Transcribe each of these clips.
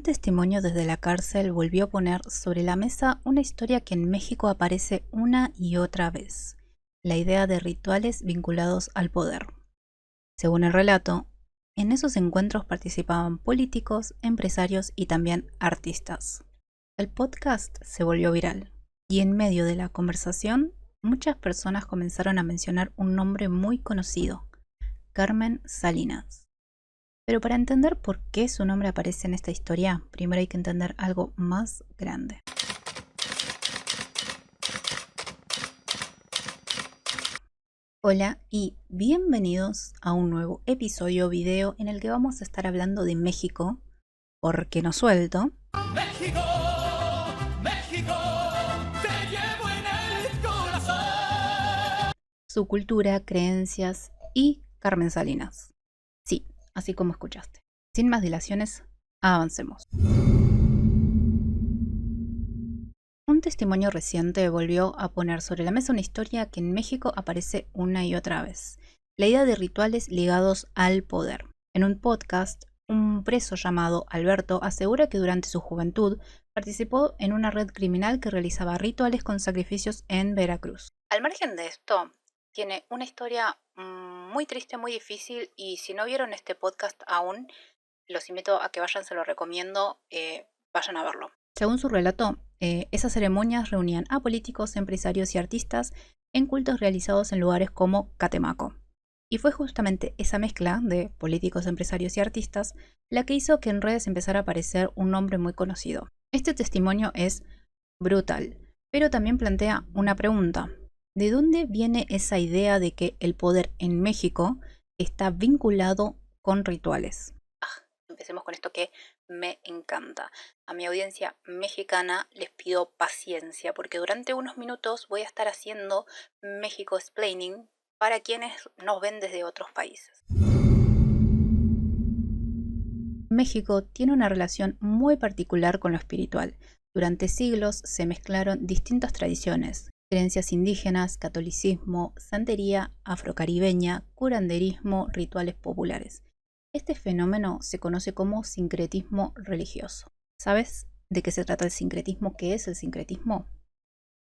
testimonio desde la cárcel volvió a poner sobre la mesa una historia que en México aparece una y otra vez: la idea de rituales vinculados al poder. Según el relato, en esos encuentros participaban políticos, empresarios y también artistas. El podcast se volvió viral y en medio de la conversación muchas personas comenzaron a mencionar un nombre muy conocido: Carmen Salinas. Pero para entender por qué su nombre aparece en esta historia, primero hay que entender algo más grande. Hola y bienvenidos a un nuevo episodio video en el que vamos a estar hablando de México, porque no suelto. México, México, te llevo en el corazón. Su cultura, creencias y Carmen Salinas. Sí, así como escuchaste. Sin más dilaciones, avancemos. Un testimonio reciente volvió a poner sobre la mesa una historia que en México aparece una y otra vez: la idea de rituales ligados al poder. En un podcast, un preso llamado Alberto asegura que durante su juventud participó en una red criminal que realizaba rituales con sacrificios en Veracruz. Al margen de esto, tiene una historia muy triste, muy difícil, y si no vieron este podcast aún, los invito a que vayan, se lo recomiendo, vayan a verlo. Según su relato, esas ceremonias reunían a políticos, empresarios y artistas en cultos realizados en lugares como Catemaco. Y fue justamente esa mezcla de políticos, empresarios y artistas la que hizo que en redes empezara a aparecer un nombre muy conocido. Este testimonio es brutal, pero también plantea una pregunta: ¿de dónde viene esa idea de que el poder en México está vinculado con rituales? Empecemos con esto que me encanta. A mi audiencia mexicana les pido paciencia, porque durante unos minutos voy a estar haciendo México explaining para quienes nos ven desde otros países. México tiene una relación muy particular con lo espiritual. Durante siglos se mezclaron distintas tradiciones: creencias indígenas, catolicismo, santería afrocaribeña, curanderismo, rituales populares. Este fenómeno se conoce como sincretismo religioso. ¿Sabes de qué se trata el sincretismo? ¿Qué es el sincretismo?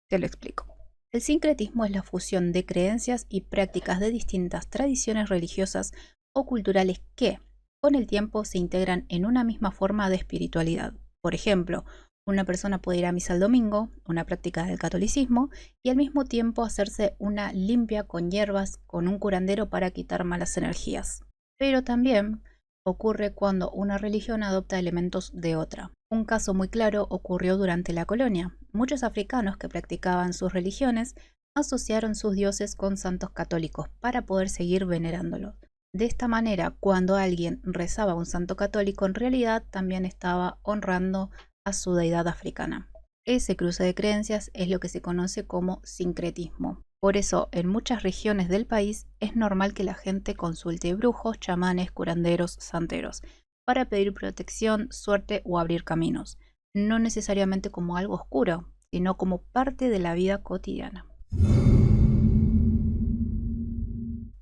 Te lo explico. El sincretismo es la fusión de creencias y prácticas de distintas tradiciones religiosas o culturales que, con el tiempo, se integran en una misma forma de espiritualidad. Por ejemplo, una persona puede ir a misa el domingo, una práctica del catolicismo, y al mismo tiempo hacerse una limpia con hierbas con un curandero para quitar malas energías. Pero también ocurre cuando una religión adopta elementos de otra. Un caso muy claro ocurrió durante la colonia. Muchos africanos que practicaban sus religiones asociaron sus dioses con santos católicos para poder seguir venerándolos. De esta manera, cuando alguien rezaba a un santo católico, en realidad también estaba honrando a su deidad africana. Ese cruce de creencias es lo que se conoce como sincretismo. Por eso, en muchas regiones del país es normal que la gente consulte brujos, chamanes, curanderos, santeros, para pedir protección, suerte o abrir caminos, no necesariamente como algo oscuro, sino como parte de la vida cotidiana.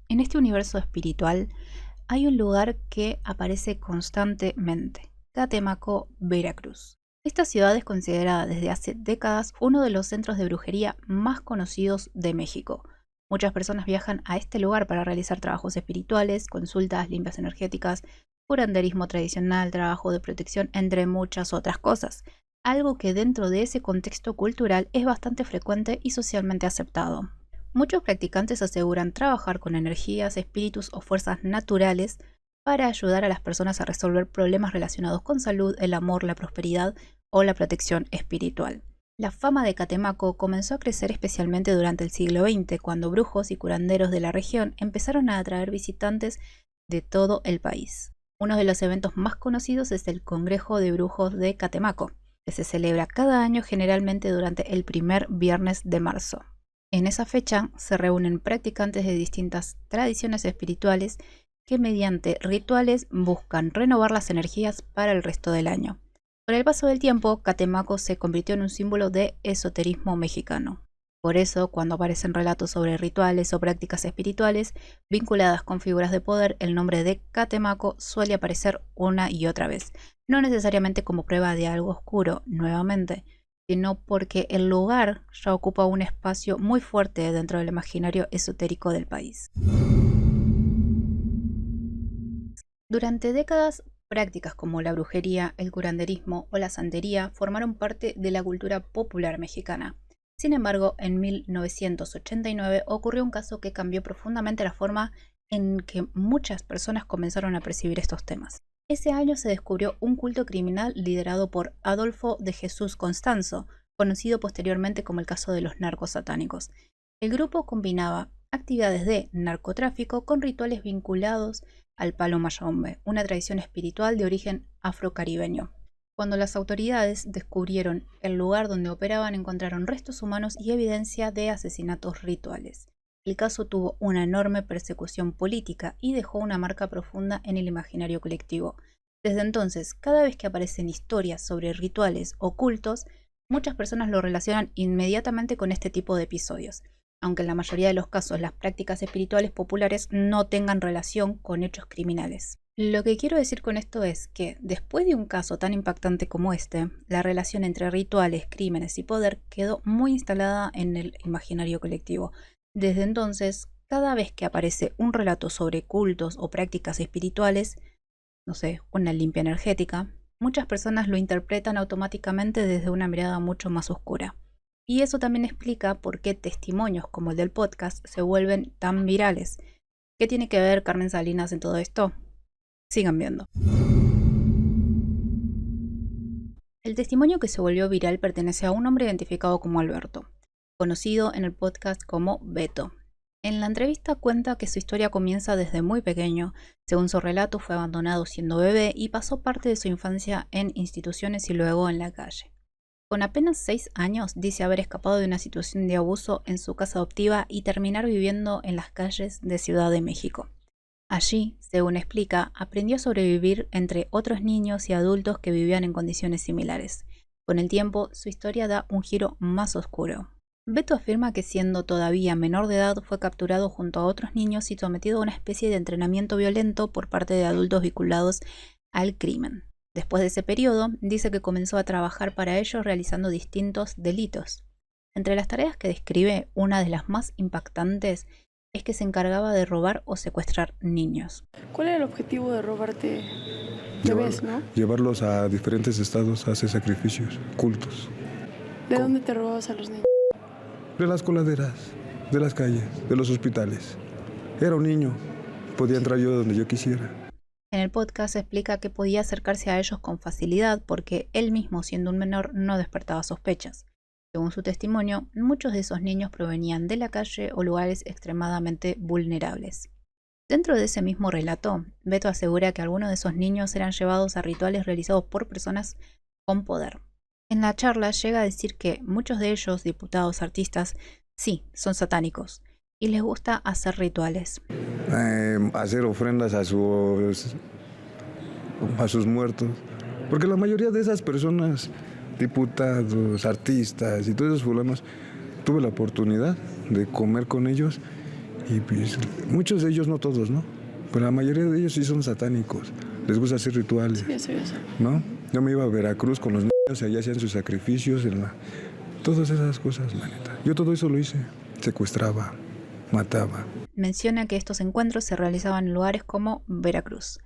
En este universo espiritual hay un lugar que aparece constantemente: Catemaco, Veracruz. Esta ciudad es considerada desde hace décadas uno de los centros de brujería más conocidos de México. Muchas personas viajan a este lugar para realizar trabajos espirituales, consultas, limpias energéticas, curanderismo tradicional, trabajo de protección, entre muchas otras cosas. Algo que dentro de ese contexto cultural es bastante frecuente y socialmente aceptado. Muchos practicantes aseguran trabajar con energías, espíritus o fuerzas naturales para ayudar a las personas a resolver problemas relacionados con salud, el amor, la prosperidad o la protección espiritual. La fama de Catemaco comenzó a crecer especialmente durante el siglo XX, cuando brujos y curanderos de la región empezaron a atraer visitantes de todo el país. Uno de los eventos más conocidos es el Congreso de Brujos de Catemaco, que se celebra cada año, generalmente durante el primer viernes de marzo. En esa fecha se reúnen practicantes de distintas tradiciones espirituales que mediante rituales buscan renovar las energías para el resto del año. Con el paso del tiempo, Catemaco se convirtió en un símbolo de esoterismo mexicano. Por eso, cuando aparecen relatos sobre rituales o prácticas espirituales vinculadas con figuras de poder, el nombre de Catemaco suele aparecer una y otra vez, no necesariamente como prueba de algo oscuro, nuevamente, sino porque el lugar ya ocupa un espacio muy fuerte dentro del imaginario esotérico del país. Durante décadas, prácticas como la brujería, el curanderismo o la santería formaron parte de la cultura popular mexicana. Sin embargo, en 1989 ocurrió un caso que cambió profundamente la forma en que muchas personas comenzaron a percibir estos temas. Ese año se descubrió un culto criminal liderado por Adolfo de Jesús Constanzo, conocido posteriormente como el caso de los narcos satánicos. El grupo combinaba actividades de narcotráfico con rituales vinculados al palo mayombe, una tradición espiritual de origen afrocaribeño. Cuando las autoridades descubrieron el lugar donde operaban, encontraron restos humanos y evidencia de asesinatos rituales. El caso tuvo una enorme persecución política y dejó una marca profunda en el imaginario colectivo. Desde entonces, cada vez que aparecen historias sobre rituales o cultos, muchas personas lo relacionan inmediatamente con este tipo de episodios, aunque en la mayoría de los casos las prácticas espirituales populares no tengan relación con hechos criminales. Lo que quiero decir con esto es que, después de un caso tan impactante como este, la relación entre rituales, crímenes y poder quedó muy instalada en el imaginario colectivo. Desde entonces, cada vez que aparece un relato sobre cultos o prácticas espirituales, no sé, una limpia energética, muchas personas lo interpretan automáticamente desde una mirada mucho más oscura. Y eso también explica por qué testimonios como el del podcast se vuelven tan virales. ¿Qué tiene que ver Carmen Salinas en todo esto? Sigan viendo. El testimonio que se volvió viral pertenece a un hombre identificado como Alberto, conocido en el podcast como Beto. En la entrevista cuenta que su historia comienza desde muy pequeño. Según su relato, fue abandonado siendo bebé y pasó parte de su infancia en instituciones y luego en la calle. Con apenas 6 años, dice haber escapado de una situación de abuso en su casa adoptiva y terminar viviendo en las calles de Ciudad de México. Allí, según explica, aprendió a sobrevivir entre otros niños y adultos que vivían en condiciones similares. Con el tiempo, su historia da un giro más oscuro. Beto afirma que siendo todavía menor de edad fue capturado junto a otros niños y sometido a una especie de entrenamiento violento por parte de adultos vinculados al crimen. Después de ese periodo, dice que comenzó a trabajar para ellos realizando distintos delitos. Entre las tareas que describe, una de las más impactantes es que se encargaba de robar o secuestrar niños. ¿Cuál era el objetivo de robarte bebés, no? Llevarlos a diferentes estados a hacer sacrificios, cultos. ¿De dónde te robabas a los niños? De las coladeras, de las calles, de los hospitales. Era un niño, podía entrar yo donde yo quisiera. En el podcast explica que podía acercarse a ellos con facilidad porque él mismo, siendo un menor, no despertaba sospechas. Según su testimonio, muchos de esos niños provenían de la calle o lugares extremadamente vulnerables. Dentro de ese mismo relato, Beto asegura que algunos de esos niños eran llevados a rituales realizados por personas con poder. En la charla llega a decir que muchos de ellos, diputados, artistas, sí, son satánicos y les gusta hacer rituales. Hacer ofrendas a sus muertos. Porque la mayoría de esas personas, diputados, artistas y todos esos fulanos, tuve la oportunidad de comer con ellos y pues, muchos de ellos, no todos, ¿no? Pero la mayoría de ellos sí son satánicos, les gusta hacer rituales, Sí. ¿no? Yo me iba a Veracruz con los niños, allá hacían sus sacrificios, todas esas cosas, la neta. Yo todo eso lo hice, secuestraba, mataba. Menciona que estos encuentros se realizaban en lugares como Veracruz.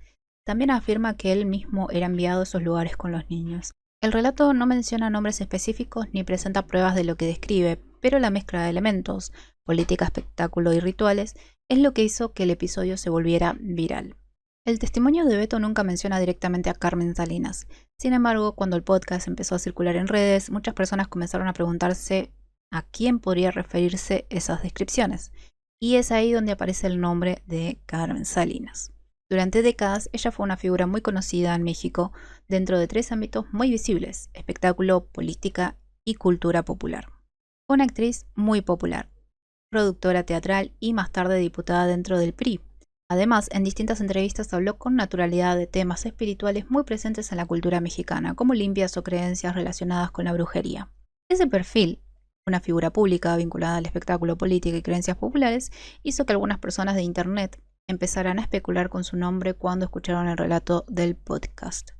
También afirma que él mismo era enviado a esos lugares con los niños. El relato no menciona nombres específicos ni presenta pruebas de lo que describe, pero la mezcla de elementos, política, espectáculo y rituales es lo que hizo que el episodio se volviera viral. El testimonio de Beto nunca menciona directamente a Carmen Salinas. Sin embargo, cuando el podcast empezó a circular en redes, muchas personas comenzaron a preguntarse a quién podría referirse esas descripciones. Y es ahí donde aparece el nombre de Carmen Salinas. Durante décadas, ella fue una figura muy conocida en México dentro de 3 ámbitos muy visibles: espectáculo, política y cultura popular. Fue una actriz muy popular, productora teatral y más tarde diputada dentro del PRI. Además, en distintas entrevistas habló con naturalidad de temas espirituales muy presentes en la cultura mexicana, como limpias o creencias relacionadas con la brujería. Ese perfil Una figura pública vinculada al espectáculo, política y creencias populares hizo que algunas personas de internet empezaran a especular con su nombre cuando escucharon el relato del podcast.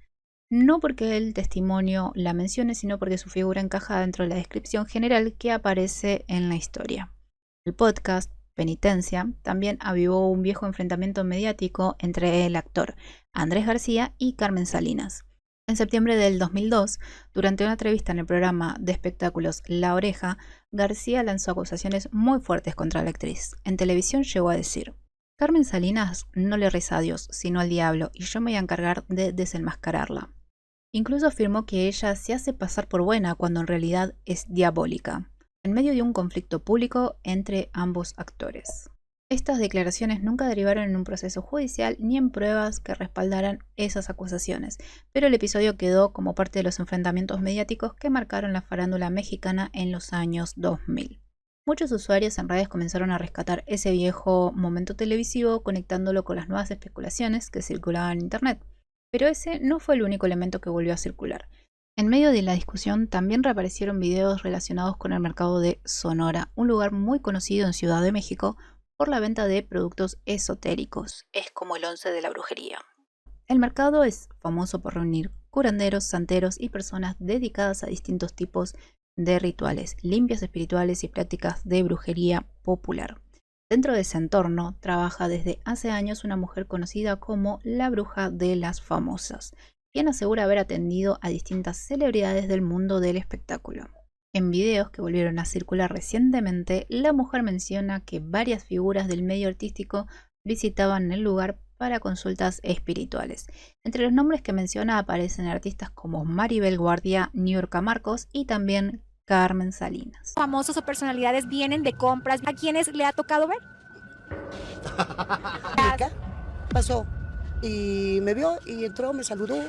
No porque el testimonio la mencione, sino porque su figura encaja dentro de la descripción general que aparece en la historia. El podcast, Penitencia, también avivó un viejo enfrentamiento mediático entre el actor Andrés García y Carmen Salinas. En septiembre del 2002, durante una entrevista en el programa de espectáculos La Oreja, García lanzó acusaciones muy fuertes contra la actriz. En televisión llegó a decir: Carmen Salinas no le reza a Dios, sino al diablo, y yo me voy a encargar de desenmascararla. Incluso afirmó que ella se hace pasar por buena cuando en realidad es diabólica, en medio de un conflicto público entre ambos actores. Estas declaraciones nunca derivaron en un proceso judicial ni en pruebas que respaldaran esas acusaciones, pero el episodio quedó como parte de los enfrentamientos mediáticos que marcaron la farándula mexicana en los años 2000. Muchos usuarios en redes comenzaron a rescatar ese viejo momento televisivo conectándolo con las nuevas especulaciones que circulaban en internet, pero ese no fue el único elemento que volvió a circular. En medio de la discusión también reaparecieron videos relacionados con el mercado de Sonora, un lugar muy conocido en Ciudad de México por la venta de productos esotéricos. Es como el 11 de la brujería. El mercado es famoso por reunir curanderos, santeros y personas dedicadas a distintos tipos de rituales, limpias espirituales y prácticas de brujería popular. Dentro de ese entorno trabaja desde hace años una mujer conocida como la Bruja de las Famosas, quien asegura haber atendido a distintas celebridades del mundo del espectáculo. En videos que volvieron a circular recientemente, la mujer menciona que varias figuras del medio artístico visitaban el lugar para consultas espirituales. Entre los nombres que menciona aparecen artistas como Maribel Guardia, Niurka Marcos y también Carmen Salinas. Famosos o personalidades vienen de compras. ¿A quiénes le ha tocado ver? Pasó y me vio y entró, me saludó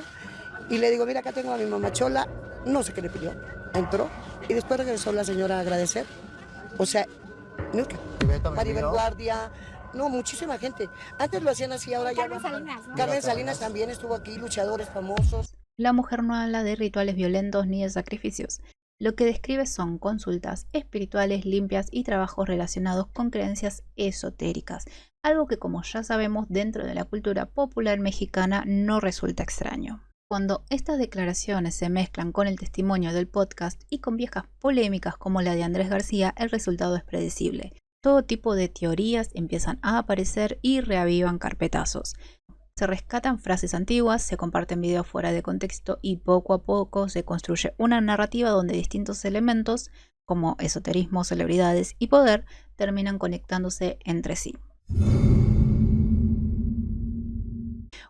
y le digo, mira, acá tengo a mi mamá Chola, no sé qué le pidió, entró y después regresó la señora a agradecer, o sea, nunca. Maribel Guardia, no, muchísima gente, antes lo hacían así, ahora ya Carmen Salinas, ¿no? Carmen Salinas también estuvo aquí, luchadores famosos. La mujer no habla de rituales violentos ni de sacrificios. Lo que describe son consultas espirituales limpias y trabajos relacionados con creencias esotéricas, algo que, como ya sabemos, dentro de la cultura popular mexicana no resulta extraño. Cuando estas declaraciones se mezclan con el testimonio del podcast y con viejas polémicas como la de Andrés García, el resultado es predecible. Todo tipo de teorías empiezan a aparecer y reavivan carpetazos. Se rescatan frases antiguas, se comparten videos fuera de contexto y poco a poco se construye una narrativa donde distintos elementos, como esoterismo, celebridades y poder, terminan conectándose entre sí.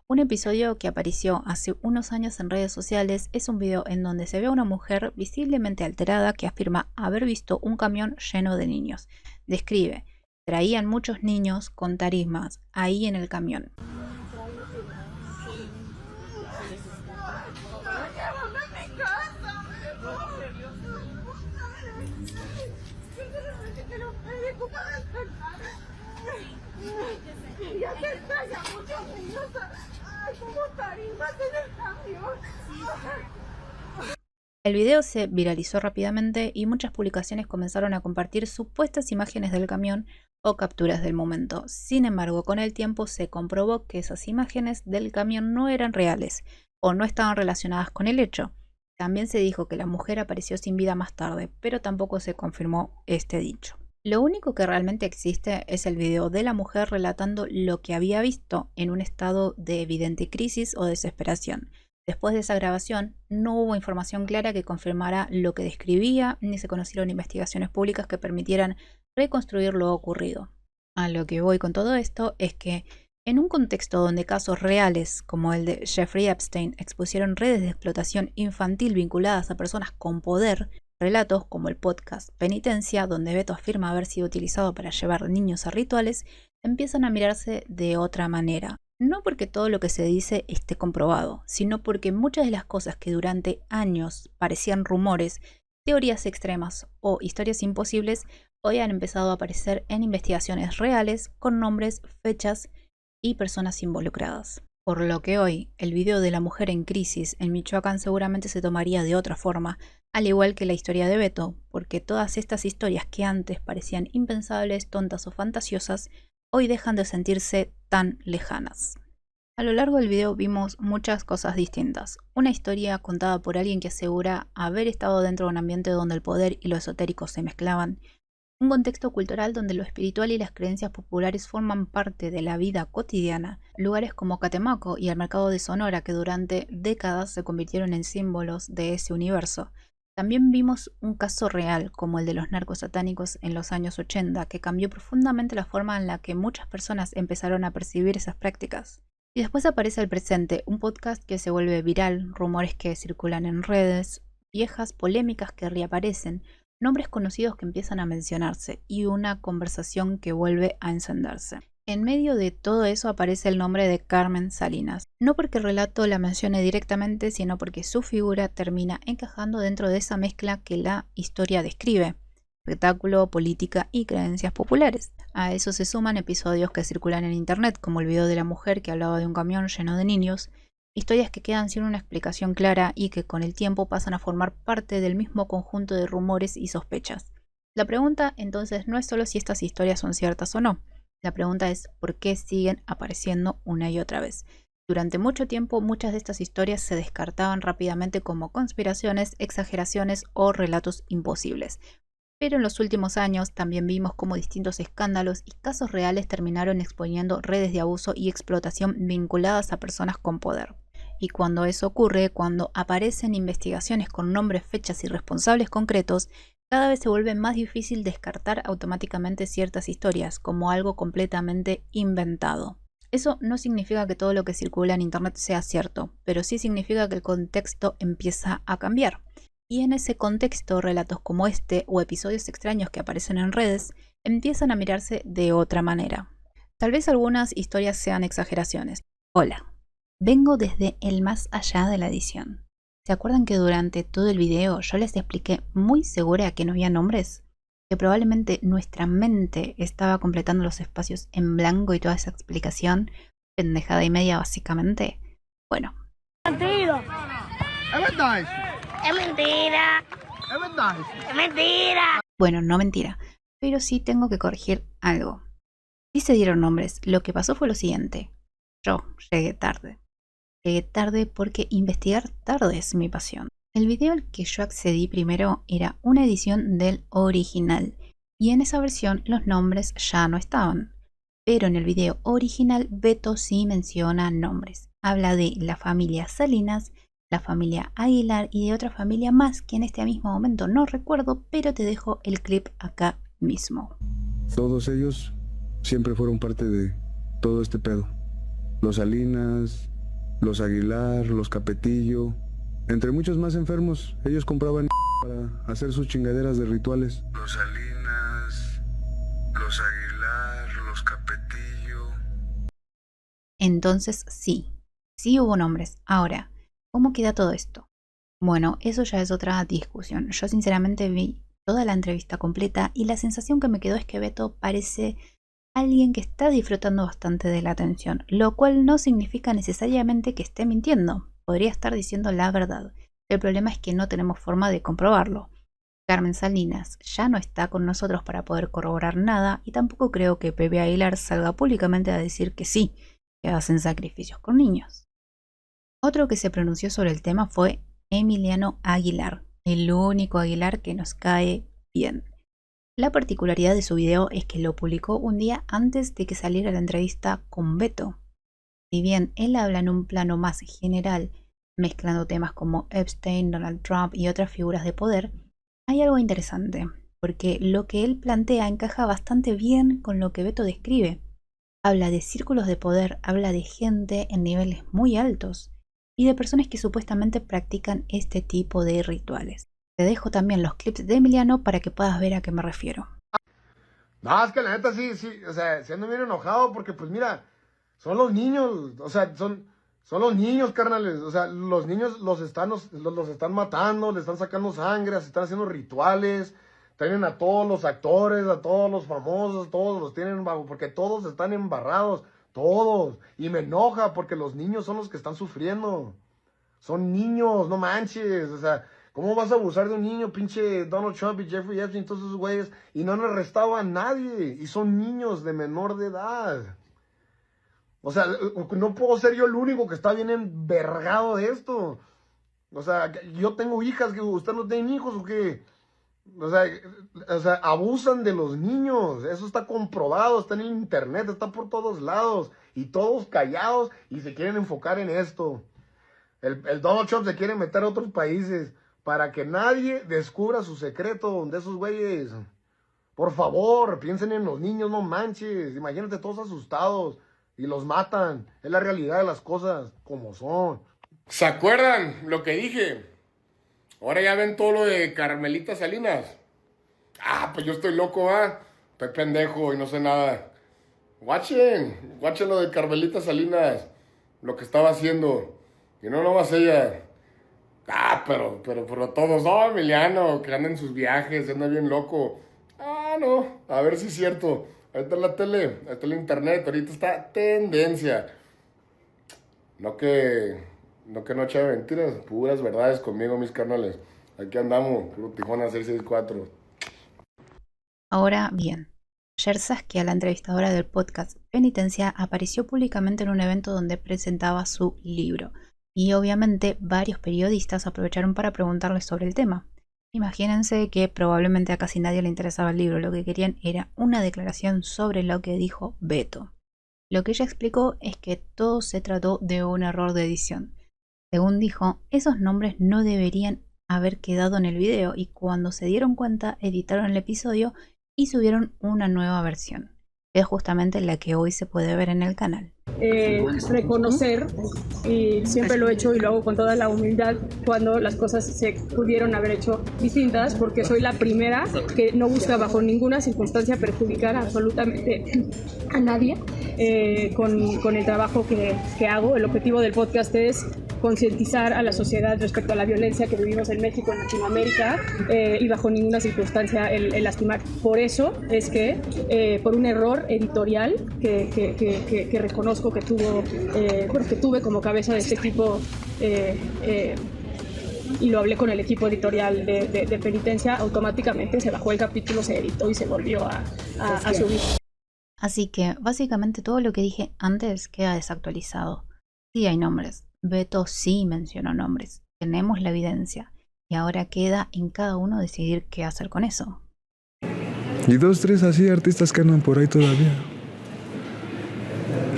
Un episodio que apareció hace unos años en redes sociales es un video en donde se ve a una mujer visiblemente alterada que afirma haber visto un camión lleno de niños. Describe: traían muchos niños con tarismas ahí en el camión. El video se viralizó rápidamente y muchas publicaciones comenzaron a compartir supuestas imágenes del camión o capturas del momento. Sin embargo, con el tiempo se comprobó que esas imágenes del camión no eran reales o no estaban relacionadas con el hecho. También se dijo que la mujer apareció sin vida más tarde, pero tampoco se confirmó este dicho. Lo único que realmente existe es el video de la mujer relatando lo que había visto en un estado de evidente crisis o desesperación. Después de esa grabación, no hubo información clara que confirmara lo que describía, ni se conocieron investigaciones públicas que permitieran reconstruir lo ocurrido. A lo que voy con todo esto es que, en un contexto donde casos reales como el de Jeffrey Epstein expusieron redes de explotación infantil vinculadas a personas con poder, relatos como el podcast Penitencia, donde Beto afirma haber sido utilizado para llevar niños a rituales, empiezan a mirarse de otra manera. No porque todo lo que se dice esté comprobado, sino porque muchas de las cosas que durante años parecían rumores, teorías extremas o historias imposibles, hoy han empezado a aparecer en investigaciones reales con nombres, fechas y personas involucradas. Por lo que hoy, el video de la mujer en crisis en Michoacán seguramente se tomaría de otra forma, al igual que la historia de Beto, porque todas estas historias que antes parecían impensables, tontas o fantasiosas, hoy dejan de sentirse tan lejanas. A lo largo del video vimos muchas cosas distintas. Una historia contada por alguien que asegura haber estado dentro de un ambiente donde el poder y lo esotérico se mezclaban. Un contexto cultural donde lo espiritual y las creencias populares forman parte de la vida cotidiana. Lugares como Catemaco y el mercado de Sonora que durante décadas se convirtieron en símbolos de ese universo. También vimos un caso real como el de los narcos satánicos en los años 80 que cambió profundamente la forma en la que muchas personas empezaron a percibir esas prácticas. Y después aparece el presente, un podcast que se vuelve viral, rumores que circulan en redes, viejas polémicas que reaparecen, nombres conocidos que empiezan a mencionarse y una conversación que vuelve a encenderse. En medio de todo eso aparece el nombre de Carmen Salinas, no porque el relato la mencione directamente, sino porque su figura termina encajando dentro de esa mezcla que la historia describe: espectáculo, política y creencias populares. A eso se suman episodios que circulan en internet, como el video de la mujer que hablaba de un camión lleno de niños, historias que quedan sin una explicación clara y que con el tiempo pasan a formar parte del mismo conjunto de rumores y sospechas. La pregunta entonces no es solo si estas historias son ciertas o no, la pregunta es por qué siguen apareciendo una y otra vez. Durante mucho tiempo muchas de estas historias se descartaban rápidamente como conspiraciones, exageraciones o relatos imposibles. Pero en los últimos años también vimos cómo distintos escándalos y casos reales terminaron exponiendo redes de abuso y explotación vinculadas a personas con poder. Y cuando eso ocurre, cuando aparecen investigaciones con nombres, fechas y responsables concretos, cada vez se vuelve más difícil descartar automáticamente ciertas historias como algo completamente inventado. Eso no significa que todo lo que circula en internet sea cierto, pero sí significa que el contexto empieza a cambiar. Y en ese contexto, relatos como este o episodios extraños que aparecen en redes empiezan a mirarse de otra manera. Tal vez algunas historias sean exageraciones. Hola, vengo desde el más allá de la edición. ¿Se acuerdan que durante todo el video yo les expliqué muy segura que no había nombres? Que probablemente nuestra mente estaba completando los espacios en blanco y toda esa explicación, pendejada y media básicamente. Bueno. Mentira. Es verdad eso. Es mentira. Es verdad eso. Es mentira. Bueno, no mentira, pero sí tengo que corregir algo. Sí se dieron nombres, lo que pasó fue lo siguiente. Yo llegué tarde. Llegué tarde porque investigar tarde es mi pasión. El video al que yo accedí primero era una edición del original, y en esa versión los nombres ya no estaban. Pero en el video original Beto sí menciona nombres. Habla de la familia Salinas, la familia Aguilar y de otra familia más que en este mismo momento no recuerdo, pero te dejo el clip acá mismo. Todos ellos siempre fueron parte de todo este pedo. Los Salinas, los Aguilar, los Capetillo, entre muchos más enfermos. Ellos compraban para hacer sus chingaderas de rituales. Los Salinas, los Aguilar, los Capetillo. Entonces sí hubo nombres. Ahora, ¿cómo queda todo esto? Bueno, eso ya es otra discusión. Yo sinceramente vi toda la entrevista completa y la sensación que me quedó es que Beto parece alguien que está disfrutando bastante de la atención, lo cual no significa necesariamente que esté mintiendo. Podría estar diciendo la verdad. El problema es que no tenemos forma de comprobarlo. Carmen Salinas ya no está con nosotros para poder corroborar nada y tampoco creo que Pepe Aguilar salga públicamente a decir que sí, que hacen sacrificios con niños. Otro que se pronunció sobre el tema fue Emiliano Aguilar, el único Aguilar que nos cae bien. La particularidad de su video es que lo publicó un día antes de que saliera la entrevista con Beto. Si bien él habla en un plano más general, mezclando temas como Epstein, Donald Trump y otras figuras de poder, hay algo interesante, porque lo que él plantea encaja bastante bien con lo que Beto describe. Habla de círculos de poder, habla de gente en niveles muy altos y de personas que supuestamente practican este tipo de rituales. Te dejo también los clips de Emiliano para que puedas ver a qué me refiero. No, es que la neta sí, o sea, siendo bien enojado porque pues mira, son los niños, o sea, son los niños, carnales, o sea, los niños los están matando, le están sacando sangre, se están haciendo rituales, tienen a todos los actores, a todos los famosos, todos los tienen bajo, porque todos están embarrados, todos. Y me enoja porque los niños son los que están sufriendo. Son niños, no manches. O sea, ¿cómo vas a abusar de un niño, pinche Donald Trump y Jeffrey Epstein, todos esos güeyes? Y no han arrestado a nadie. Y son niños de menor de edad. O sea, no puedo ser yo el único que está bien envergado de esto. O sea, yo tengo hijas, que ¿usted no tiene hijos o qué? O sea, abusan de los niños. Eso está comprobado, está en el internet, está por todos lados. Y todos callados y se quieren enfocar en esto. El Donald Trump se quiere meter a otros países para que nadie descubra su secreto de esos güeyes. Por favor, piensen en los niños, no manches. Imagínate todos asustados y los matan. Es la realidad de las cosas como son. ¿Se acuerdan lo que dije? Ahora ya ven todo lo de Carmelita Salinas. Ah, pues yo estoy loco, ¿ah? Estoy pendejo y no sé nada. Watchen lo de Carmelita Salinas. Lo que estaba haciendo. Y no nomás ella. Ah, pero todos, no, Emiliano, que anda en sus viajes, anda bien loco. Ah, no, a ver si es cierto. Ahí está la tele, ahí está el internet, ahorita está tendencia. No que noche de mentiras, puras verdades conmigo, mis carnales. Aquí andamos, puro Tijuana 664. Ahora bien, ayer Saskia, la entrevistadora del podcast Penitencia, apareció públicamente en un evento donde presentaba su libro. Y obviamente varios periodistas aprovecharon para preguntarle sobre el tema. Imagínense que probablemente a casi nadie le interesaba el libro, lo que querían era una declaración sobre lo que dijo Beto. Lo que ella explicó es que todo se trató de un error de edición. Según dijo, esos nombres no deberían haber quedado en el video y cuando se dieron cuenta editaron el episodio y subieron una nueva versión, que es justamente la que hoy se puede ver en el canal. Reconocer, y siempre lo he hecho y lo hago con toda la humildad, cuando las cosas se pudieron haber hecho distintas, porque soy la primera que no busca bajo ninguna circunstancia perjudicar absolutamente a nadie con el trabajo que hago. El objetivo del podcast es concientizar a la sociedad respecto a la violencia que vivimos en México, en Latinoamérica, y bajo ninguna circunstancia el lastimar. Por eso es que, por un error editorial que reconozco que tuve como cabeza de este equipo, y lo hablé con el equipo editorial de Penitencia, automáticamente se bajó el capítulo, se editó y se volvió a subir. Así que básicamente todo lo que dije antes queda desactualizado. Sí hay nombres. Beto sí mencionó nombres. Tenemos la evidencia. Y ahora queda en cada uno decidir qué hacer con eso. Y 2, 3 así artistas que andan por ahí todavía.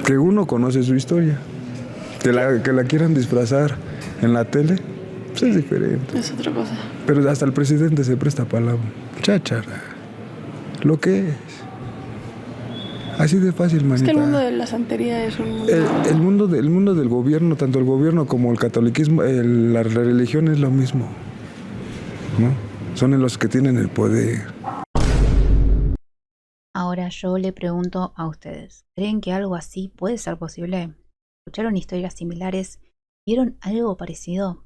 Que uno conoce su historia. Que la quieran disfrazar en la tele, pues es diferente. Es otra cosa. Pero hasta el presidente se presta para la cháchara. Lo que es. Así de fácil, manita. Es que el mundo de la santería es un mundo... El mundo del gobierno, tanto el gobierno como el catolicismo, la religión es lo mismo, ¿no? Son los que tienen el poder. Ahora yo le pregunto a ustedes, ¿creen que algo así puede ser posible? ¿Escucharon historias similares? ¿Vieron algo parecido?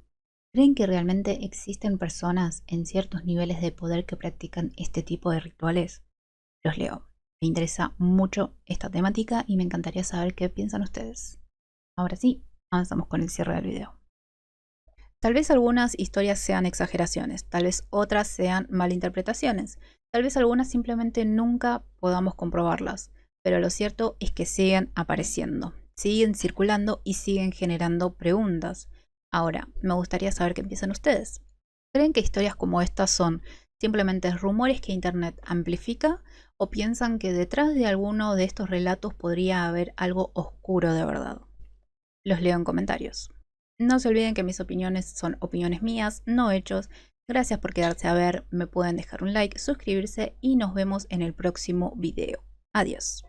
¿Creen que realmente existen personas en ciertos niveles de poder que practican este tipo de rituales? Los leo. Me interesa mucho esta temática y me encantaría saber qué piensan ustedes. Ahora sí, avanzamos con el cierre del video. Tal vez algunas historias sean exageraciones, tal vez otras sean malinterpretaciones, tal vez algunas simplemente nunca podamos comprobarlas, pero lo cierto es que siguen apareciendo, siguen circulando y siguen generando preguntas. Ahora, me gustaría saber qué piensan ustedes. ¿Creen que historias como estas son simplemente rumores que Internet amplifica o piensan que detrás de alguno de estos relatos podría haber algo oscuro de verdad? Los leo en comentarios. No se olviden que mis opiniones son opiniones mías, no hechos. Gracias por quedarse a ver, me pueden dejar un like, suscribirse y nos vemos en el próximo video. Adiós.